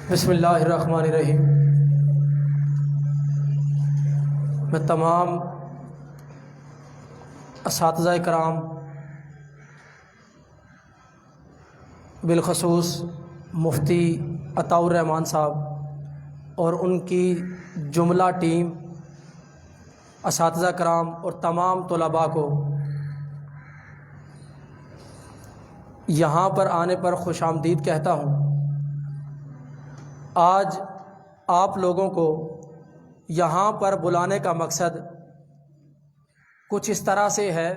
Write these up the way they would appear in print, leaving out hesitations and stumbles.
بسم اللہ الرحمن الرحیم۔ میں تمام اساتذہ کرام، بالخصوص مفتی عطاء الرحمان صاحب اور ان کی جملہ ٹیم، اساتذہ کرام اور تمام طلباء کو یہاں پر آنے پر خوش آمدید کہتا ہوں۔ آج آپ لوگوں کو یہاں پر بلانے کا مقصد کچھ اس طرح سے ہے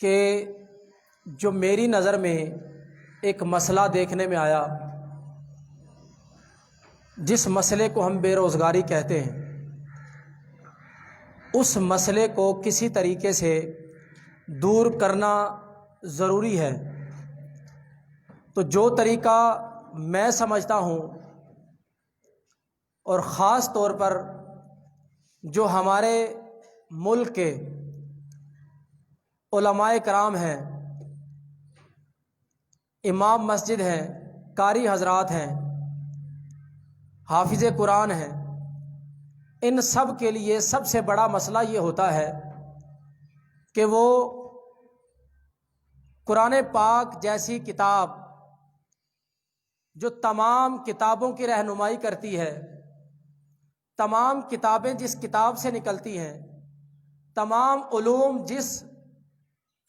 کہ جو میری نظر میں ایک مسئلہ دیکھنے میں آیا، جس مسئلے کو ہم بے روزگاری کہتے ہیں، اس مسئلے کو کسی طریقے سے دور کرنا ضروری ہے۔ تو جو طریقہ میں سمجھتا ہوں، اور خاص طور پر جو ہمارے ملک کے علماء کرام ہیں، امام مسجد ہیں، قاری حضرات ہیں، حافظ قرآن ہیں، ان سب کے لیے سب سے بڑا مسئلہ یہ ہوتا ہے کہ وہ قرآن پاک جیسی کتاب جو تمام کتابوں کی رہنمائی کرتی ہے، تمام کتابیں جس کتاب سے نکلتی ہیں، تمام علوم جس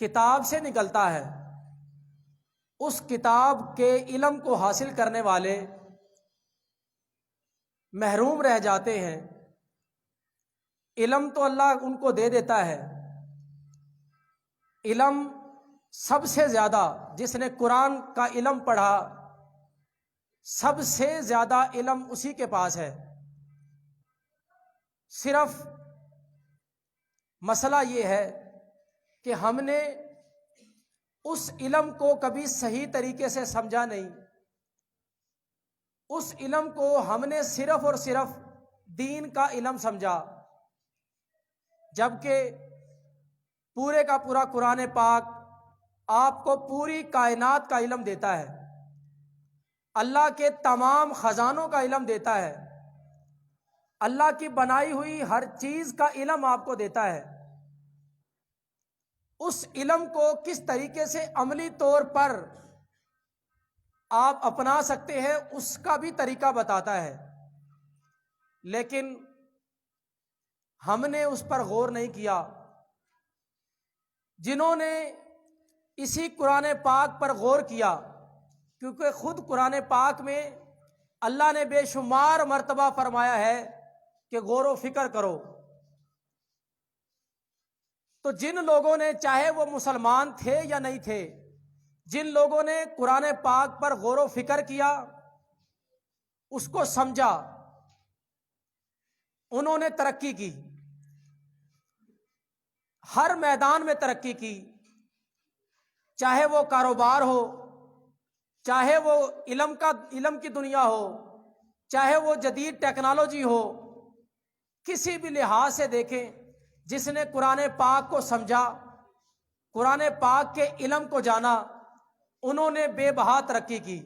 کتاب سے نکلتا ہے، اس کتاب کے علم کو حاصل کرنے والے محروم رہ جاتے ہیں۔ علم تو اللہ ان کو دے دیتا ہے، علم سب سے زیادہ جس نے قرآن کا علم پڑھا، سب سے زیادہ علم اسی کے پاس ہے۔ صرف مسئلہ یہ ہے کہ ہم نے اس علم کو کبھی صحیح طریقے سے سمجھا نہیں۔ اس علم کو ہم نے صرف اور صرف دین کا علم سمجھا، جبکہ پورے کا پورا قرآن پاک آپ کو پوری کائنات کا علم دیتا ہے، اللہ کے تمام خزانوں کا علم دیتا ہے، اللہ کی بنائی ہوئی ہر چیز کا علم آپ کو دیتا ہے۔ اس علم کو کس طریقے سے عملی طور پر آپ اپنا سکتے ہیں، اس کا بھی طریقہ بتاتا ہے، لیکن ہم نے اس پر غور نہیں کیا۔ جنہوں نے اسی قرآن پاک پر غور کیا، کیونکہ خود قرآن پاک میں اللہ نے بے شمار مرتبہ فرمایا ہے کہ غور و فکر کرو، تو جن لوگوں نے، چاہے وہ مسلمان تھے یا نہیں تھے، جن لوگوں نے قرآن پاک پر غور و فکر کیا، اس کو سمجھا، انہوں نے ترقی کی، ہر میدان میں ترقی کی، چاہے وہ کاروبار ہو، چاہے وہ علم کی دنیا ہو، چاہے وہ جدید ٹیکنالوجی ہو، کسی بھی لحاظ سے دیکھیں، جس نے قرآن پاک کو سمجھا، قرآن پاک کے علم کو جانا، انہوں نے بے بہا ترقی کی۔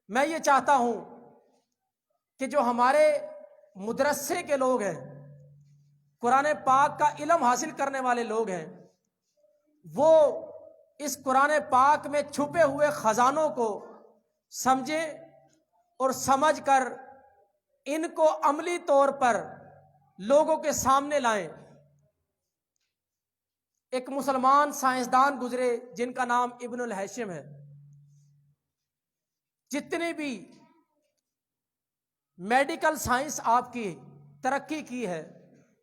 میں یہ چاہتا ہوں کہ جو ہمارے مدرسے کے لوگ ہیں، قرآن پاک کا علم حاصل کرنے والے لوگ ہیں، وہ اس قرآن پاک میں چھپے ہوئے خزانوں کو سمجھیں اور سمجھ کر ان کو عملی طور پر لوگوں کے سامنے لائیں۔ ایک مسلمان سائنسدان گزرے جن کا نام ابن الہیثم ہے۔ جتنی بھی میڈیکل سائنس آپ کی ترقی کی ہے،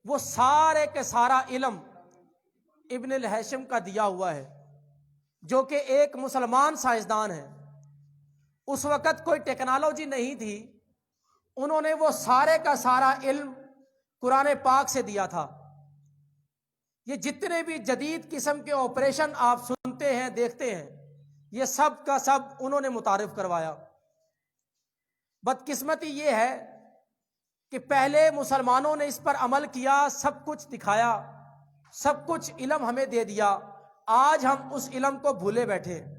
وہ سارے کے سارا علم ابن الہیثم کا دیا ہوا ہے، جو کہ ایک مسلمان سائنسدان ہے۔ اس وقت کوئی ٹیکنالوجی نہیں تھی، انہوں نے وہ سارے کا سارا علم قرآن پاک سے دیا تھا۔ یہ جتنے بھی جدید قسم کے آپریشن آپ سنتے ہیں، دیکھتے ہیں، یہ سب کا سب انہوں نے متعارف کروایا۔ بدقسمتی یہ ہے کہ پہلے مسلمانوں نے اس پر عمل کیا، سب کچھ دکھایا، سب کچھ علم ہمیں دے دیا، آج ہم اس علم کو بھولے بیٹھے ہیں.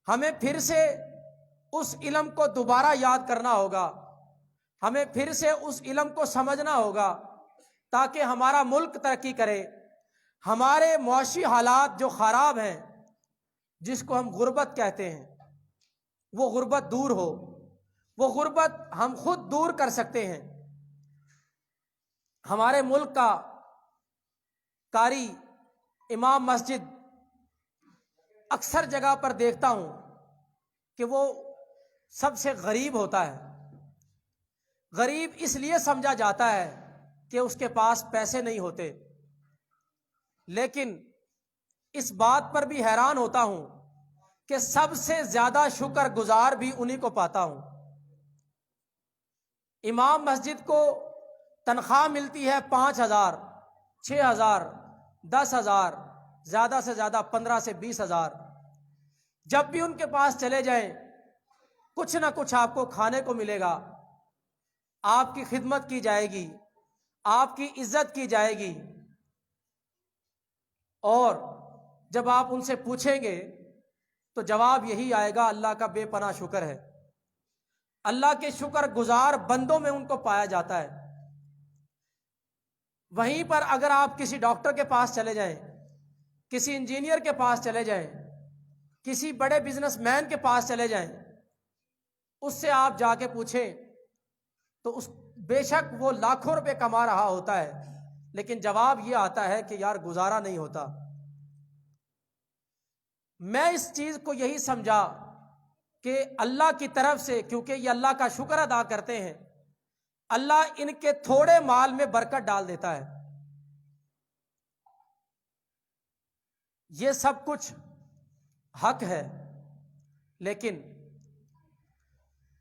ہمیں پھر سے اس علم کو دوبارہ یاد کرنا ہوگا، ہمیں پھر سے اس علم کو سمجھنا ہوگا تاکہ ہمارا ملک ترقی کرے، ہمارے معاشی حالات جو خراب ہیں، جس کو ہم غربت کہتے ہیں، وہ غربت دور ہو. وہ غربت ہم خود دور کر سکتے ہیں. ہمارے ملک کا قاری امام مسجد اکثر جگہ پر دیکھتا ہوں کہ وہ سب سے غریب ہوتا ہے. غریب اس لیے سمجھا جاتا ہے کہ اس کے پاس پیسے نہیں ہوتے، لیکن اس بات پر بھی حیران ہوتا ہوں کہ سب سے زیادہ شکر گزار بھی انہی کو پاتا ہوں. امام مسجد کو تنخواہ ملتی ہے 5,000، 6,000، 10,000، زیادہ سے زیادہ 15 سے 20,000. جب بھی ان کے پاس چلے جائیں کچھ نہ کچھ آپ کو کھانے کو ملے گا، آپ کی خدمت کی جائے گی، آپ کی عزت کی جائے گی. اور جب آپ ان سے پوچھیں گے تو جواب یہی آئے گا، اللہ کا بے پناہ شکر ہے. اللہ کے شکر گزار بندوں میں ان کو پایا جاتا ہے. وہیں پر اگر آپ کسی ڈاکٹر کے پاس چلے جائیں، کسی انجینئر کے پاس چلے جائیں، کسی بڑے بزنس مین کے پاس چلے جائیں، اس سے آپ جا کے پوچھیں تو اس بے شک وہ لاکھوں روپے کما رہا ہوتا ہے، لیکن جواب یہ آتا ہے کہ یار گزارا نہیں ہوتا. میں اس چیز کو یہی سمجھا کہ اللہ کی طرف سے، کیونکہ یہ اللہ کا شکر ادا کرتے ہیں، اللہ ان کے تھوڑے مال میں برکت ڈال دیتا ہے. یہ سب کچھ حق ہے، لیکن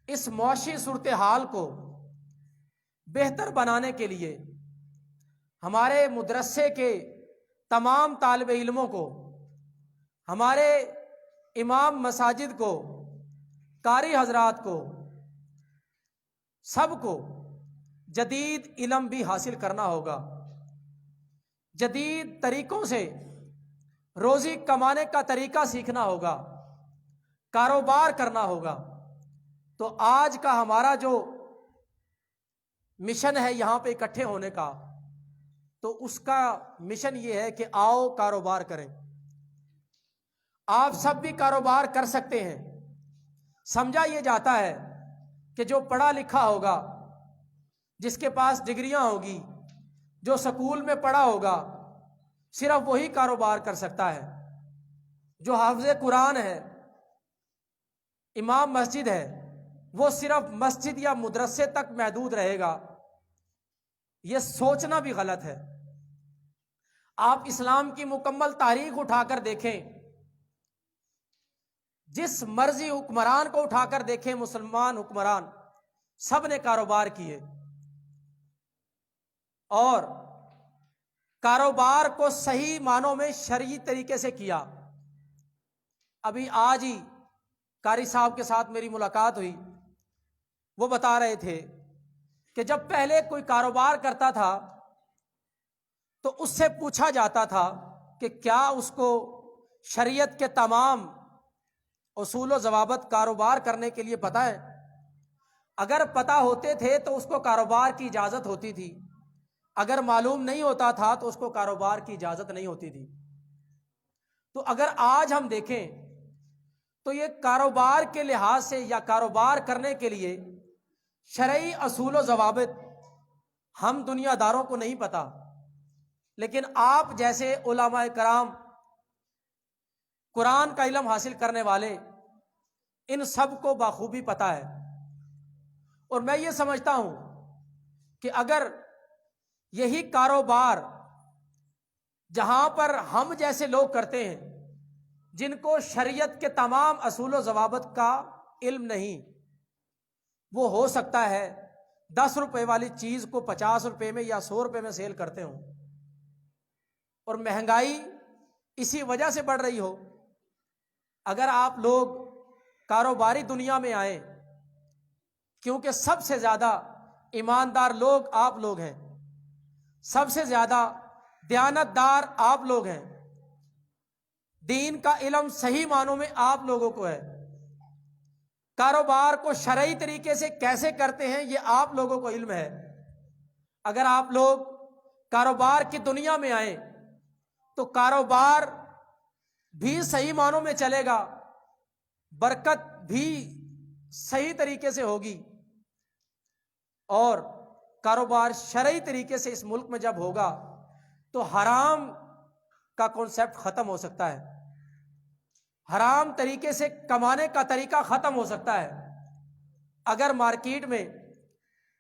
اس معاشی صورتحال کو بہتر بنانے کے لیے ہمارے مدرسے کے تمام طالب علموں کو، ہمارے امام مساجد کو، قاری حضرات کو، سب کو جدید علم بھی حاصل کرنا ہوگا. جدید طریقوں سے روزی کمانے کا طریقہ سیکھنا ہوگا، کاروبار کرنا ہوگا. تو آج کا ہمارا جو مشن ہے یہاں پہ اکٹھے ہونے کا، تو اس کا مشن یہ ہے کہ آؤ کاروبار کریں. آپ سب بھی کاروبار کر سکتے ہیں. سمجھا یہ جاتا ہے کہ جو پڑھا لکھا ہوگا، جس کے پاس ڈگریاں ہوگی، جو سکول میں پڑھا ہوگا، صرف وہی کاروبار کر سکتا ہے. جو حافظ قرآن ہے، امام مسجد ہے، وہ صرف مسجد یا مدرسے تک محدود رہے گا. یہ سوچنا بھی غلط ہے. آپ اسلام کی مکمل تاریخ اٹھا کر دیکھیں، جس مرضی حکمران کو اٹھا کر دیکھیں، مسلمان حکمران سب نے کاروبار کیے، اور کاروبار کو صحیح معنوں میں شرعی طریقے سے کیا. ابھی آج ہی قاری صاحب کے ساتھ میری ملاقات ہوئی، وہ بتا رہے تھے کہ جب پہلے کوئی کاروبار کرتا تھا تو اس سے پوچھا جاتا تھا کہ کیا اس کو شریعت کے تمام اصول و ضوابط کاروبار کرنے کے لیے پتہ ہے. اگر پتہ ہوتے تھے تو اس کو کاروبار کی اجازت ہوتی تھی، اگر معلوم نہیں ہوتا تھا تو اس کو کاروبار کی اجازت نہیں ہوتی تھی. تو اگر آج ہم دیکھیں تو یہ کاروبار کے لحاظ سے یا کاروبار کرنے کے لیے شرعی اصول و ضوابط ہم دنیا داروں کو نہیں پتہ، لیکن آپ جیسے علماء کرام، قرآن کا علم حاصل کرنے والے، ان سب کو بخوبی پتہ ہے. اور میں یہ سمجھتا ہوں کہ اگر یہی کاروبار جہاں پر ہم جیسے لوگ کرتے ہیں، جن کو شریعت کے تمام اصول و ضوابط کا علم نہیں، وہ ہو سکتا ہے 10 روپے والی چیز کو 50 روپے میں یا 100 روپے میں سیل کرتے ہوں، اور مہنگائی اسی وجہ سے بڑھ رہی ہو. اگر آپ لوگ کاروباری دنیا میں آئیں، کیونکہ سب سے زیادہ ایماندار لوگ آپ لوگ ہیں، سب سے زیادہ دیانت دار آپ لوگ ہیں، دین کا علم صحیح معنوں میں آپ لوگوں کو ہے، کاروبار کو شرعی طریقے سے کیسے کرتے ہیں یہ آپ لوگوں کو علم ہے۔ اگر آپ لوگ کاروبار کی دنیا میں آئیں تو کاروبار بھی صحیح معنوں میں چلے گا، برکت بھی صحیح طریقے سے ہوگی، اور کاروبار شرعی طریقے سے اس ملک میں جب ہوگا تو حرام کا کانسیپٹ ختم ہو سکتا ہے، حرام طریقے سے کمانے کا طریقہ ختم ہو سکتا ہے۔ اگر مارکیٹ میں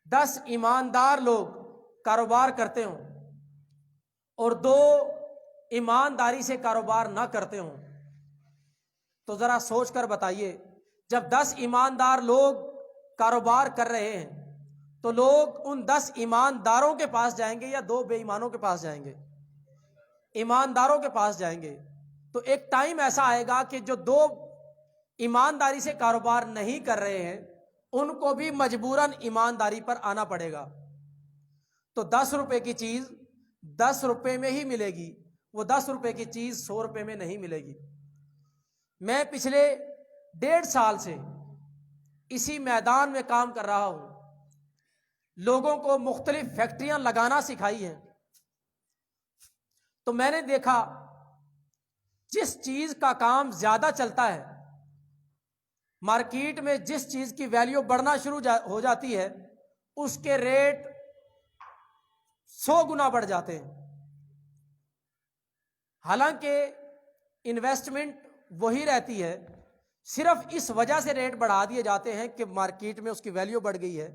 10 ایماندار لوگ کاروبار کرتے ہوں اور 2 ایمانداری سے کاروبار نہ کرتے ہوں تو ذرا سوچ کر بتائیے، جب 10 ایماندار لوگ کاروبار کر رہے ہیں تو لوگ ان 10 ایمانداروں کے پاس جائیں گے یا 2 بے ایمانوں کے پاس جائیں گے؟ ایمانداروں کے پاس جائیں گے۔ تو ایک ٹائم ایسا آئے گا کہ جو 2 ایمانداری سے کاروبار نہیں کر رہے ہیں ان کو بھی مجبوراً ایمانداری پر آنا پڑے گا، تو 10 روپے کی چیز 10 روپے میں ہی ملے گی، وہ 10 روپے کی چیز 100 روپے میں نہیں ملے گی۔ میں پچھلے 1.5 سال سے اسی میدان میں کام کر رہا ہوں، لوگوں کو مختلف فیکٹریاں لگانا سکھائی ہیں، تو میں نے دیکھا جس چیز کا کام زیادہ چلتا ہے، مارکیٹ میں جس چیز کی ویلیو بڑھنا شروع ہو جاتی ہے اس کے ریٹ 100 گنا بڑھ جاتے ہیں، حالانکہ انویسٹمنٹ وہی رہتی ہے، صرف اس وجہ سے ریٹ بڑھا دیے جاتے ہیں کہ مارکیٹ میں اس کی ویلیو بڑھ گئی ہے،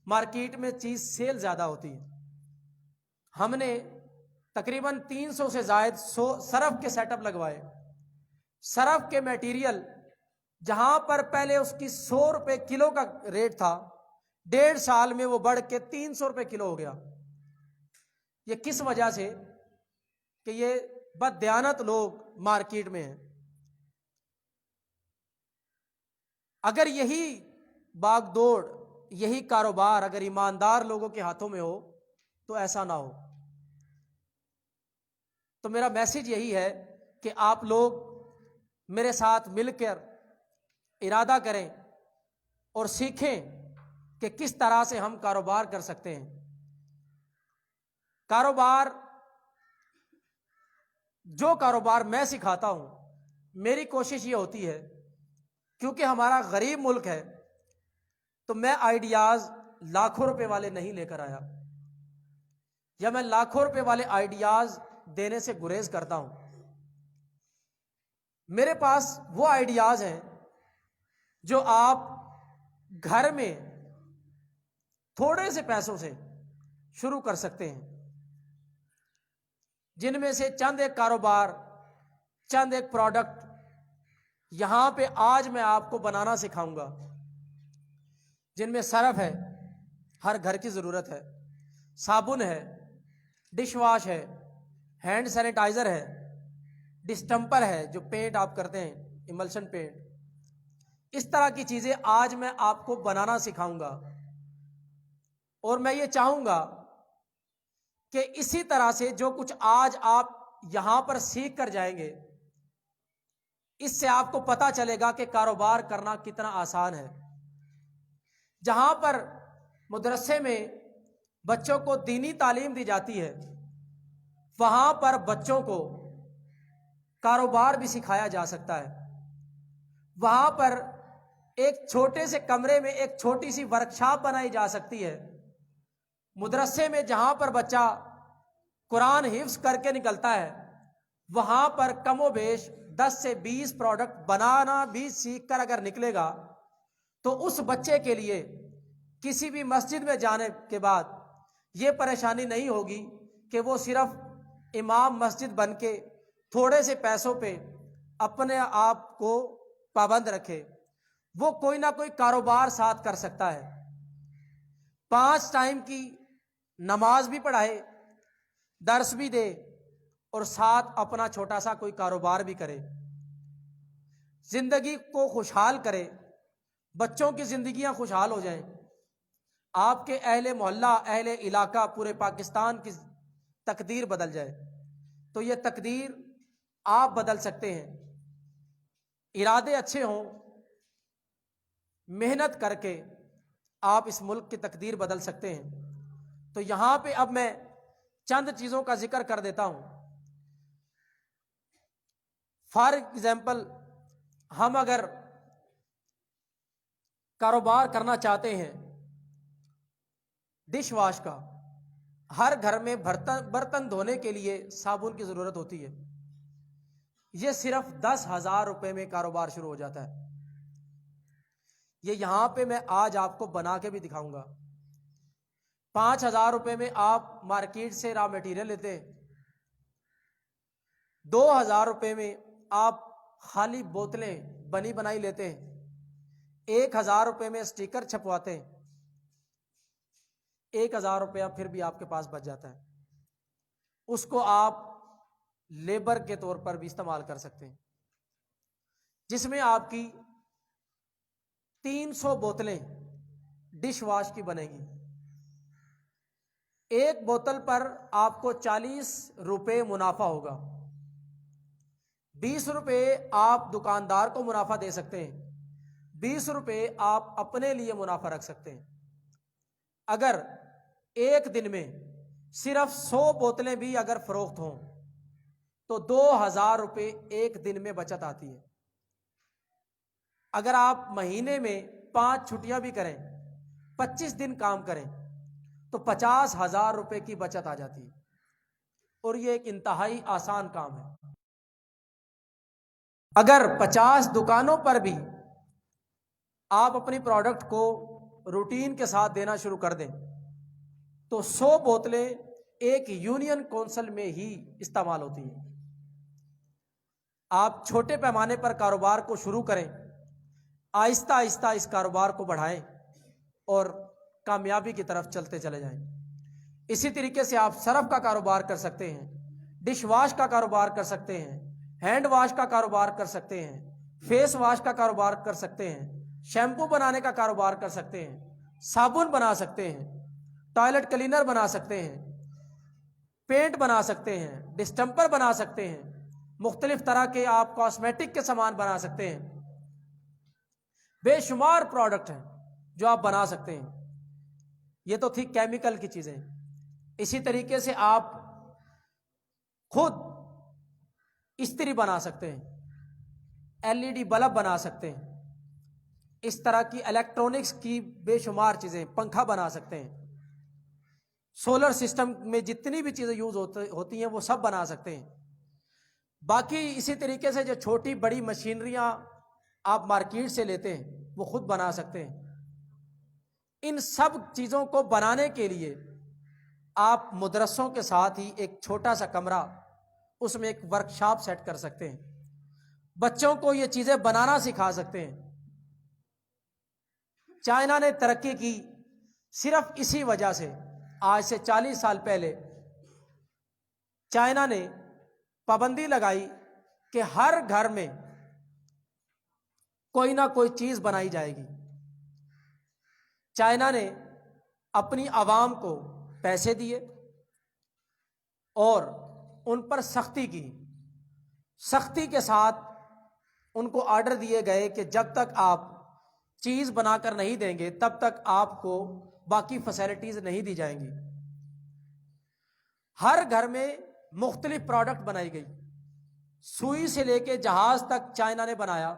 مارکیٹ میں چیز سیل زیادہ ہوتی ہے۔ ہم نے تقریباً 300 سے زائد سرف کے سیٹ اپ لگوائے، سرف کے میٹیریل جہاں پر پہلے اس کی 100 روپے کلو کا ریٹ تھا، 1.5 سال میں وہ بڑھ کے 300 روپے کلو ہو گیا۔ یہ کس وجہ سے؟ کہ یہ بددیانت لوگ مارکیٹ میں ہیں۔ اگر یہی باغ دوڑ، یہی کاروبار اگر ایماندار لوگوں کے ہاتھوں میں ہو تو ایسا نہ ہو۔ تو میرا میسج یہی ہے کہ آپ لوگ میرے ساتھ مل کر ارادہ کریں اور سیکھیں کہ کس طرح سے ہم کاروبار کر سکتے ہیں۔ جو کاروبار میں سکھاتا ہوں، میری کوشش یہ ہوتی ہے، کیونکہ ہمارا غریب ملک ہے تو میں آئیڈیاز لاکھوں روپے والے نہیں لے کر آیا، یا میں لاکھوں روپے والے آئیڈیاز دینے سے گریز کرتا ہوں۔ میرے پاس وہ آئیڈیاز ہیں جو آپ گھر میں تھوڑے سے پیسوں سے شروع کر سکتے ہیں، جن میں سے چند ایک کاروبار، چند ایک پروڈکٹ یہاں پہ آج میں آپ کو بنانا سکھاؤں گا، جن میں سرف ہے، ہر گھر کی ضرورت ہے، صابن ہے، ڈش واش ہے، ہینڈ سینیٹائزر ہے، ڈسٹمپر ہے جو پینٹ آپ کرتے ہیں، ایملشن پینٹ، اس طرح کی چیزیں آج میں آپ کو بنانا سکھاؤں گا۔ اور میں یہ چاہوں گا کہ اسی طرح سے جو کچھ آج آپ یہاں پر سیکھ کر جائیں گے، اس سے آپ کو پتہ چلے گا کہ کاروبار کرنا کتنا آسان ہے۔ جہاں پر مدرسے میں بچوں کو دینی تعلیم دی جاتی ہے، وہاں پر بچوں کو کاروبار بھی سکھایا جا سکتا ہے۔ وہاں پر ایک چھوٹے سے کمرے میں ایک چھوٹی سی ورکشاپ بنائی جا سکتی ہے۔ مدرسے میں جہاں پر بچہ قرآن حفظ کر کے نکلتا ہے، وہاں پر کم و بیش 10 سے 20 پروڈکٹ بنانا بھی سیکھ کر اگر نکلے گا تو اس بچے کے لیے کسی بھی مسجد میں جانے کے بعد یہ پریشانی نہیں ہوگی کہ وہ صرف امام مسجد بن کے تھوڑے سے پیسوں پہ اپنے آپ کو پابند رکھے، وہ کوئی نہ کوئی کاروبار ساتھ کر سکتا ہے، 5 ٹائم کی نماز بھی پڑھائے، درس بھی دے، اور ساتھ اپنا چھوٹا سا کوئی کاروبار بھی کرے، زندگی کو خوشحال کرے، بچوں کی زندگیاں خوشحال ہو جائیں، آپ کے اہل محلہ، اہل علاقہ، پورے پاکستان کی تقدیر بدل جائے۔ تو یہ تقدیر آپ بدل سکتے ہیں. ارادے اچھے ہوں، محنت کر کے آپ اس ملک کی تقدیر بدل سکتے ہیں. تو یہاں پہ اب میں چند چیزوں کا ذکر کر دیتا ہوں. فار ایگزامپل، ہم اگر کاروبار کرنا چاہتے ہیں ڈش واش کا، ہر گھر میں برتن دھونے کے لیے صابن کی ضرورت ہوتی ہے. یہ صرف 10,000 روپے میں کاروبار شروع ہو جاتا ہے. یہ یہاں پہ میں آج آپ کو بنا کے بھی دکھاؤں گا. 5,000 روپے میں آپ مارکیٹ سے را میٹیریل لیتے ہیں. 2,000 روپے میں آپ خالی بوتلیں بنی بنائی لیتے ہیں. 1,000 روپے میں سٹیکر چھپواتے ہیں. 1,000 روپیہ پھر بھی آپ کے پاس بچ جاتا ہے. اس کو آپ لیبر کے طور پر بھی استعمال کر سکتے ہیں، جس میں آپ کی 300 بوتلیں ڈش واش کی بنے گی. ایک بوتل پر آپ کو 40 روپے منافع ہوگا. 20 روپے آپ دکاندار کو منافع دے سکتے ہیں، 20 روپے آپ اپنے لیے منافع رکھ سکتے ہیں. اگر ایک دن میں صرف 100 بوتلیں بھی اگر فروخت ہوں تو 2,000 روپے ایک دن میں بچت آتی ہے. اگر آپ مہینے میں 5 چھٹیاں بھی کریں، 25 دن کام کریں تو 50,000 روپے کی بچت آ جاتی ہے. اور یہ ایک انتہائی آسان کام ہے. اگر 50 دکانوں پر بھی آپ اپنی پروڈکٹ کو روٹین کے ساتھ دینا شروع کر دیں تو 100 بوتلیں ایک یونین کونسل میں ہی استعمال ہوتی ہیں. آپ چھوٹے پیمانے پر کاروبار کو شروع کریں، آہستہ آہستہ اس کاروبار کو بڑھائیں اور کامیابی کی طرف چلتے چلے جائیں. اسی طریقے سے آپ سرف کا کاروبار کر سکتے ہیں، ڈش واش کا کاروبار کر سکتے ہیں، ہینڈ واش کا کاروبار کر سکتے ہیں، فیس واش کا کاروبار کر سکتے ہیں، شیمپو بنانے کا کاروبار کر سکتے ہیں، صابن بنا سکتے ہیں، ٹوائلٹ کلینر بنا سکتے ہیں، پینٹ بنا سکتے ہیں، ڈسٹمپر بنا سکتے ہیں، مختلف طرح کے آپ کاسمیٹک کے سامان بنا سکتے ہیں. بے شمار پروڈکٹ ہیں جو آپ بنا سکتے ہیں. یہ تو تھی کیمیکل کی چیزیں. اسی طریقے سے آپ خود استری بنا سکتے ہیں، LED بلب بنا سکتے ہیں، اس طرح کی الیکٹرونکس کی بے شمار چیزیں، پنکھا بنا سکتے ہیں، سولر سسٹم میں جتنی بھی چیزیں یوز ہوتی ہیں وہ سب بنا سکتے ہیں. باقی اسی طریقے سے جو چھوٹی بڑی مشینریاں آپ مارکیٹ سے لیتے ہیں وہ خود بنا سکتے ہیں. ان سب چیزوں کو بنانے کے لیے آپ مدرسوں کے ساتھ ہی ایک چھوٹا سا کمرہ، اس میں ایک ورکشاپ سیٹ کر سکتے ہیں. بچوں کو یہ چیزیں بنانا سکھا سکتے ہیں. چائنا نے ترقی کی صرف اسی وجہ سے. آج سے 40 سال پہلے چائنا نے پابندی لگائی کہ ہر گھر میں کوئی نہ کوئی چیز بنائی جائے گی. چائنا نے اپنی عوام کو پیسے دیے اور ان پر سختی کی. سختی کے ساتھ ان کو آرڈر دیے گئے کہ جب تک آپ چیز بنا کر نہیں دیں گے تب تک آپ کو باقی فیسلٹیز نہیں دی جائیں گی. ہر گھر میں مختلف پروڈکٹ بنائی گئی. سوئی سے لے کے جہاز تک چائنا نے بنایا،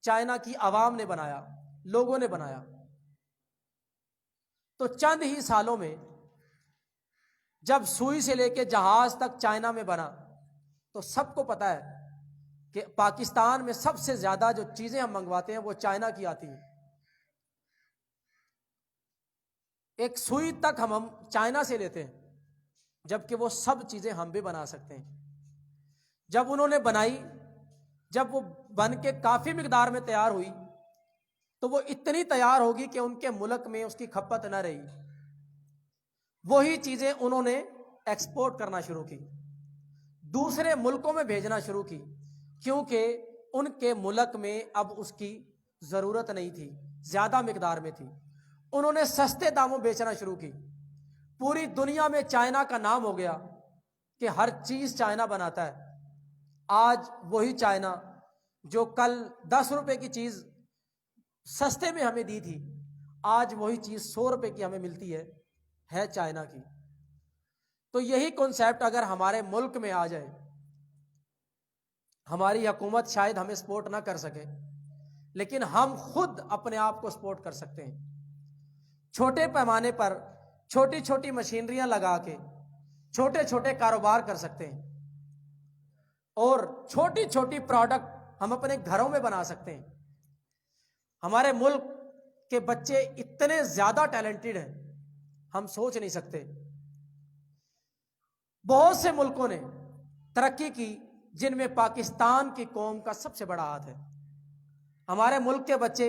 چائنا کی عوام نے بنایا، لوگوں نے بنایا. تو چند ہی سالوں میں جب سوئی سے لے کے جہاز تک چائنا میں بنا تو سب کو پتا ہے کہ پاکستان میں سب سے زیادہ جو چیزیں ہم منگواتے ہیں وہ چائنا کی آتی ہیں. ایک سوئی تک ہم چائنا سے لیتے ہیں جبکہ وہ سب چیزیں ہم بھی بنا سکتے ہیں. جب انہوں نے بنائی، جب وہ بن کے کافی مقدار میں تیار ہوئی تو وہ اتنی تیار ہوگی کہ ان کے ملک میں اس کی کھپت نہ رہی. وہی چیزیں انہوں نے ایکسپورٹ کرنا شروع کی، دوسرے ملکوں میں بھیجنا شروع کی، کیونکہ ان کے ملک میں اب اس کی ضرورت نہیں تھی، زیادہ مقدار میں تھی. انہوں نے سستے داموں بیچنا شروع کی. پوری دنیا میں چائنا کا نام ہو گیا کہ ہر چیز چائنا بناتا ہے. آج وہی چائنا جو کل 10 روپے کی چیز سستے میں ہمیں دی تھی، آج وہی چیز 100 روپے کی ہمیں ملتی ہے چائنا کی۔ تو یہی کنسیپٹ اگر ہمارے ملک میں آ جائے، ہماری حکومت شاید ہمیں سپورٹ نہ کر سکے، لیکن ہم خود اپنے آپ کو سپورٹ کر سکتے ہیں۔ چھوٹے پیمانے پر چھوٹی چھوٹی مشینریاں لگا کے چھوٹے چھوٹے کاروبار کر سکتے ہیں، اور چھوٹی چھوٹی پروڈکٹ ہم اپنے گھروں میں بنا سکتے ہیں۔ ہمارے ملک کے بچے اتنے زیادہ ٹیلنٹڈ ہیں، ہم سوچ نہیں سکتے۔ بہت سے ملکوں نے ترقی کی جن میں پاکستان کی قوم کا سب سے بڑا ہاتھ ہے۔ ہمارے ملک کے بچے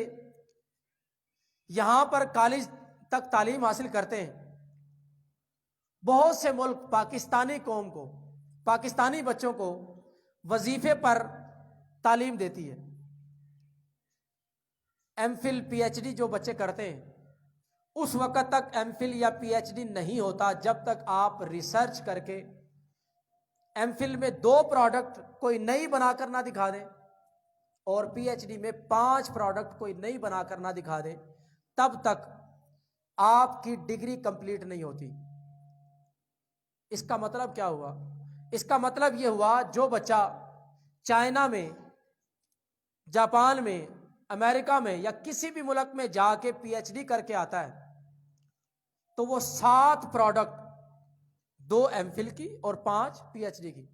یہاں پر کالج تک تعلیم حاصل کرتے ہیں۔ بہت سے ملک پاکستانی قوم کو، پاکستانی بچوں کو وظیفے پر تعلیم دیتی ہے۔ M phil P H D جو بچے کرتے ہیں، اس وقت تک ایم فل یا پی ایچ ڈی نہیں ہوتا جب تک آپ ریسرچ کر کے ایم فل میں 2 پروڈکٹ کوئی نئی بنا کر نہ دکھا دیں، اور پی ایچ ڈی میں 5 پروڈکٹ کوئی نئی بنا کر نہ دکھا دیں، تب تک آپ کی ڈگری کمپلیٹ نہیں ہوتی۔ اس کا مطلب کیا ہوا؟ اس کا مطلب یہ ہوا جو بچہ چائنا میں، جاپان میں، امریکہ میں یا کسی بھی ملک میں جا کے پی ایچ ڈی کر کے آتا ہے، تو وہ 7 پروڈکٹ، 2 ایم فل کی اور 5 پی ایچ ڈی کی،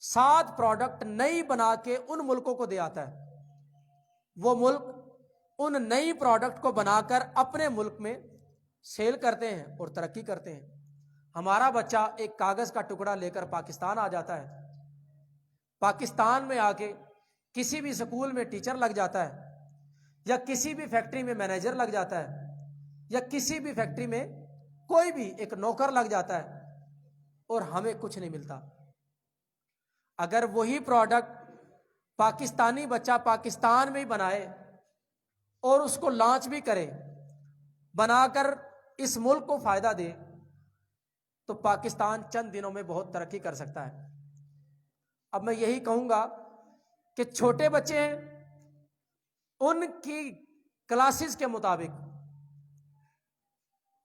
7 پروڈکٹ نئی بنا کے ان ملکوں کو دے آتا ہے۔ وہ ملک ان نئی پروڈکٹ کو بنا کر اپنے ملک میں سیل کرتے ہیں اور ترقی کرتے ہیں۔ ہمارا بچہ ایک کاغذ کا ٹکڑا لے کر پاکستان آ جاتا ہے، پاکستان میں آ کے کسی بھی سکول میں ٹیچر لگ جاتا ہے، یا کسی بھی فیکٹری میں مینیجر لگ جاتا ہے، یا کسی بھی فیکٹری میں کوئی بھی ایک نوکر لگ جاتا ہے، اور ہمیں کچھ نہیں ملتا۔ اگر وہی پروڈکٹ پاکستانی بچہ پاکستان میں ہی بنائے اور اس کو لانچ بھی کرے، بنا کر اس ملک کو فائدہ دے، تو پاکستان چند دنوں میں بہت ترقی کر سکتا ہے۔ اب میں یہی کہوں گا کہ چھوٹے بچے ہیں، ان کی کلاسز کے مطابق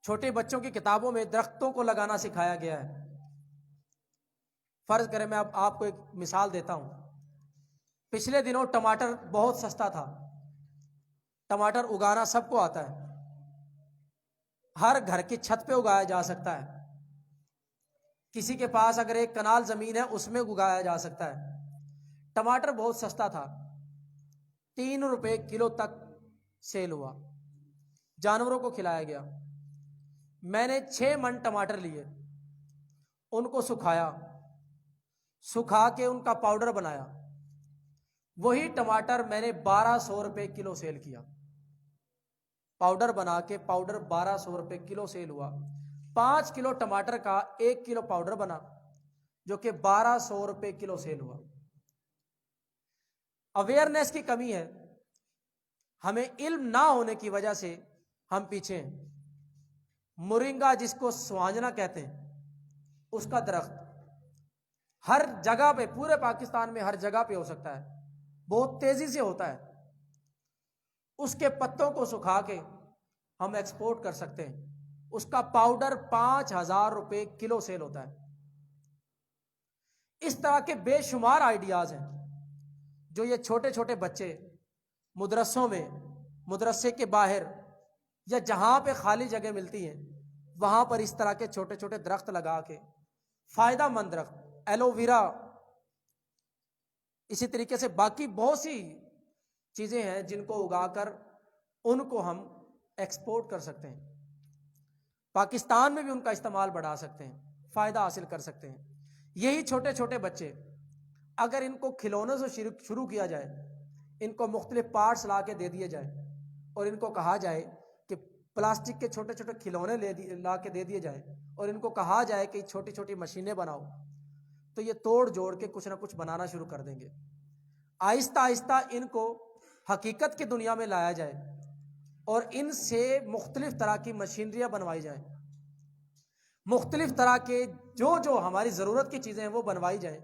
چھوٹے بچوں کی کتابوں میں درختوں کو لگانا سکھایا گیا ہے۔ فرض کریں میں اب آپ کو ایک مثال دیتا ہوں۔ پچھلے دنوں ٹماٹر بہت سستا تھا، ٹماٹر اگانا سب کو آتا ہے، ہر گھر کی چھت پہ اگایا جا سکتا ہے، کسی کے پاس اگر 1 کنال زمین ہے اس میں اگایا جا سکتا ہے۔ ٹماٹر بہت سستا تھا، 3 روپے کلو تک سیل ہوا، جانوروں کو کھلایا گیا۔ میں نے 6 من ٹماٹر لیے، ان کو سکھا کے ان کا پاؤڈر بنایا، وہی ٹماٹر میں نے 1200 روپے کلو سیل کیا۔ پاؤڈر بنا کے پاؤڈر 1200 روپے کلو سیل ہوا۔ 5 کلو ٹماٹر کا 1 کلو پاؤڈر بنا، جو کہ 1200 روپے کلو سیل ہوا۔ اویئرنیس کی کمی ہے، ہمیں علم نہ ہونے کی وجہ سے ہم پیچھے ہیں۔ مورنگا جس کو سوانجنا کہتے ہیں، اس کا درخت ہر جگہ پہ، پورے پاکستان میں ہر جگہ پہ ہو سکتا ہے، بہت تیزی سے ہوتا ہے۔ اس کے پتوں کو سکھا کے ہم ایکسپورٹ کر سکتے ہیں۔ اس کا پاؤڈر 5000 روپے کلو سیل ہوتا ہے۔ اس طرح کے بے شمار آئیڈیاز ہیں جو یہ چھوٹے چھوٹے بچے مدرسوں میں، مدرسے کے باہر یا جہاں پہ خالی جگہ ملتی ہیں، وہاں پر اس طرح کے چھوٹے چھوٹے درخت لگا کے، فائدہ مند درخت، ایلو ویرا، اسی طریقے سے باقی بہت سی چیزیں ہیں جن کو اگا کر ان کو ہم ایکسپورٹ کر سکتے ہیں، پاکستان میں بھی ان کا استعمال بڑھا سکتے ہیں، فائدہ حاصل کر سکتے ہیں۔ یہی چھوٹے چھوٹے بچے اگر ان کو کھلونوں سے شروع کیا جائے، ان کو مختلف پارٹس لا کے دے دیے جائے، اور ان کو کہا جائے کہ پلاسٹک کے چھوٹے چھوٹے کھلونے لا کے دے دیے جائیں، اور ان کو کہا جائے کہ چھوٹی چھوٹی مشینیں بناؤ، تو یہ توڑ جوڑ کے کچھ نہ کچھ بنانا شروع کر دیں گے۔ آہستہ آہستہ ان کو حقیقت کی دنیا میں لایا جائے، اور ان سے مختلف طرح کی مشینریاں بنوائی جائیں، مختلف طرح کے جو ہماری ضرورت کی چیزیں ہیں وہ بنوائی جائیں،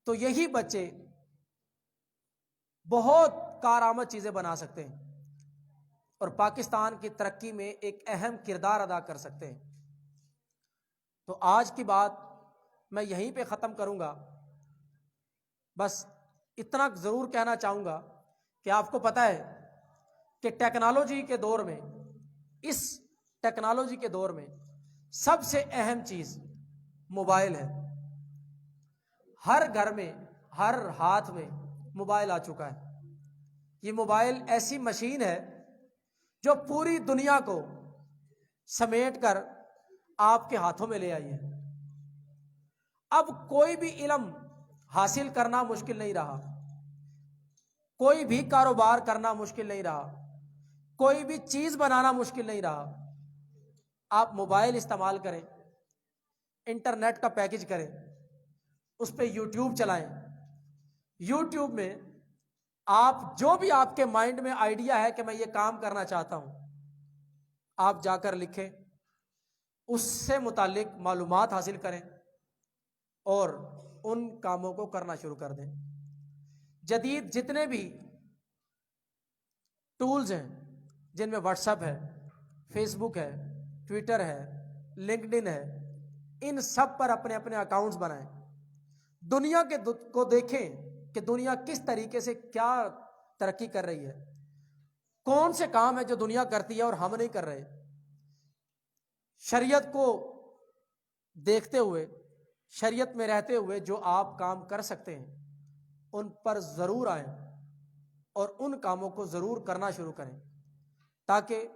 تو یہی بچے بہت کارآمد چیزیں بنا سکتے ہیں اور پاکستان کی ترقی میں ایک اہم کردار ادا کر سکتے ہیں۔ تو آج کی بات میں یہیں پہ ختم کروں گا، بس اتنا ضرور کہنا چاہوں گا کہ آپ کو پتہ ہے کہ ٹیکنالوجی کے دور میں، اس ٹیکنالوجی کے دور میں سب سے اہم چیز موبائل ہے۔ ہر گھر میں، ہر ہاتھ میں موبائل آ چکا ہے۔ یہ موبائل ایسی مشین ہے جو پوری دنیا کو سمیٹ کر آپ کے ہاتھوں میں لے آئی ہے۔ اب کوئی بھی علم حاصل کرنا مشکل نہیں رہا، کوئی بھی کاروبار کرنا مشکل نہیں رہا، کوئی بھی چیز بنانا مشکل نہیں رہا۔ آپ موبائل استعمال کریں، انٹرنیٹ کا پیکج کریں، اس پہ یوٹیوب چلائیں۔ یوٹیوب میں آپ جو بھی آپ کے مائنڈ میں آئیڈیا ہے کہ میں یہ کام کرنا چاہتا ہوں، آپ جا کر لکھیں، اس سے متعلق معلومات حاصل کریں اور ان کاموں کو کرنا شروع کر دیں۔ جدید جتنے بھی ٹولز ہیں، جن میں واٹس ایپ ہے، فیس بک ہے، ٹویٹر ہے، لنکڈ ان ہے، ان سب پر اپنے اپنے اکاؤنٹس بنائیں۔ دنیا کو دیکھیں کہ دنیا کس طریقے سے کیا ترقی کر رہی ہے، کون سے کام ہے جو دنیا کرتی ہے اور ہم نہیں کر رہے۔ شریعت کو دیکھتے ہوئے، شریعت میں رہتے ہوئے جو آپ کام کر سکتے ہیں ان پر ضرور آئیں اور ان کاموں کو ضرور کرنا شروع کریں، تاکہ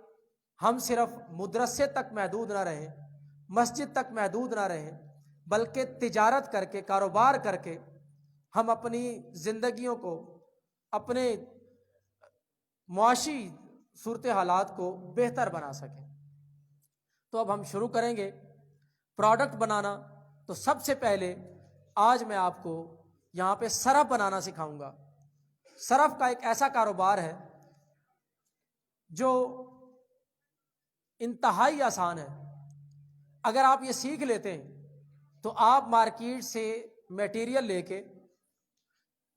ہم صرف مدرسے تک محدود نہ رہیں، مسجد تک محدود نہ رہیں، بلکہ تجارت کر کے، کاروبار کر کے ہم اپنی زندگیوں کو، اپنے معاشی صورتحالات کو بہتر بنا سکیں۔ تو اب ہم شروع کریں گے پروڈکٹ بنانا۔ تو سب سے پہلے آج میں آپ کو یہاں پہ سرف بنانا سکھاؤں گا۔ سرف کا ایک ایسا کاروبار ہے جو انتہائی آسان ہے۔ اگر آپ یہ سیکھ لیتے ہیں تو آپ مارکیٹ سے میٹیریل لے کے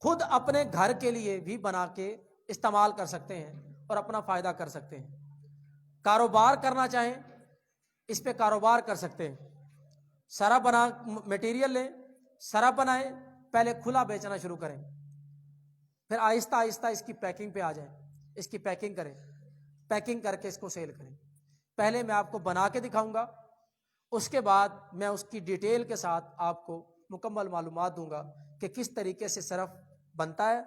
خود اپنے گھر کے لیے بھی بنا کے استعمال کر سکتے ہیں اور اپنا فائدہ کر سکتے ہیں۔ کاروبار کرنا چاہیں اس پہ کاروبار کر سکتے ہیں۔ سرف بنا میٹیریل لیں، سرف بنائیں، پہلے کھلا بیچنا شروع کریں، پھر آہستہ آہستہ اس کی پیکنگ پہ آ جائیں، اس کی پیکنگ کریں، پیکنگ کر کے اس کو سیل کریں۔ پہلے میں آپ کو بنا کے دکھاؤں گا، اس کے بعد میں اس کی ڈیٹیل کے ساتھ آپ کو مکمل معلومات دوں گا کہ کس طریقے سے سرف بنتا ہے،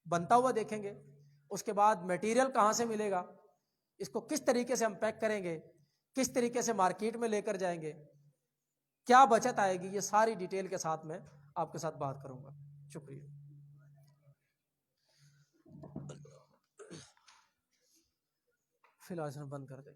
بنتا ہوا دیکھیں گے۔ اس کے بعد میٹیریل کہاں سے ملے گا، اس کو کس طریقے سے ہم پیک کریں گے، کس طریقے سے مارکیٹ میں لے کر جائیں گے، کیا بچت آئے گی، یہ ساری ڈیٹیل کے ساتھ میں آپ کے ساتھ بات کروں گا۔ شکریہ۔ فی الحال بند کر دیں۔